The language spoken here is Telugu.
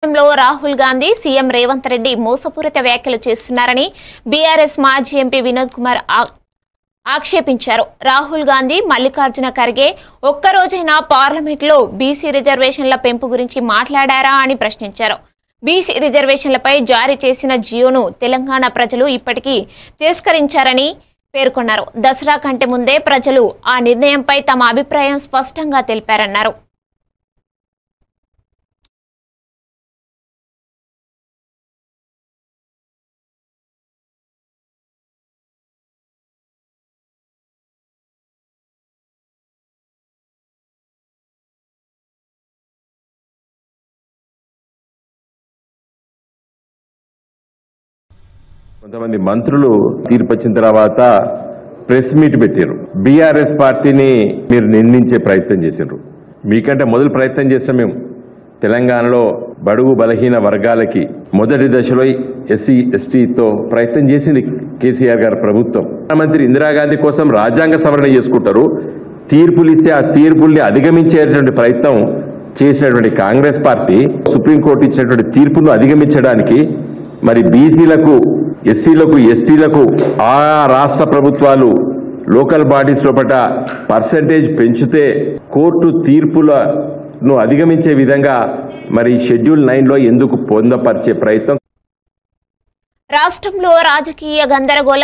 రాహుల్ గాంధీ సీఎం రేవంత్ రెడ్డి మోసపూరిత వ్యాఖ్యలు చేస్తున్నారని బీఆర్ఎస్ మాజీ ఎంపీ వినోద్ కుమార్ ఆక్షేపించారు. రాహుల్ గాంధీ మల్లికార్జున ఖర్గే ఒక్కరోజైనా పార్లమెంట్లో బీసీ రిజర్వేషన్ల పెంపు గురించి మాట్లాడారా అని ప్రశ్నించారు. బీసీ రిజర్వేషన్లపై జారీ చేసిన జియోను తెలంగాణ ప్రజలు ఇప్పటికీ తిరస్కరించారని పేర్కొన్నారు. దసరా కంటే ముందే ప్రజలు ఆ నిర్ణయంపై తమ అభిప్రాయం స్పష్టంగా తెలిపారన్నారు. కొంతమంది మంత్రులు తీర్పు వచ్చిన తర్వాత ప్రెస్ మీట్ పెట్టారు. బీఆర్ఎస్ పార్టీని మీరు నిందించే ప్రయత్నం చేశారు. మీకంటే మొదలు ప్రయత్నం చేసాం మేము. తెలంగాణలో బడుగు బలహీన వర్గాలకి మొదటి దశలో ఎస్సీ ఎస్టీతో ప్రయత్నం చేసింది కేసీఆర్ గారి ప్రభుత్వం. ప్రధానమంత్రి ఇందిరాగాంధీ కోసం రాజ్యాంగ సవరణ చేసుకుంటారు. తీర్పులు ఇస్తే ఆ తీర్పుల్ని అధిగమించేటువంటి ప్రయత్నం చేసినటువంటి కాంగ్రెస్ పార్టీ సుప్రీంకోర్టు ఇచ్చినటువంటి తీర్పును అధిగమించడానికి మరి బీసీలకు, ఎస్సీలకు, ఎస్టీలకు ఆ రాష్ట్ర ప్రభుత్వాలు లోకల్ బాడీస్ లోపల పర్సెంటేజ్ పెంచితే కోర్టు తీర్పులను అధిగమించే విధంగా మరి షెడ్యూల్ 9లో ఎందుకు పొందపరిచే ప్రయత్నం? రాష్ట్రంలో రాజకీయ గందరగోళం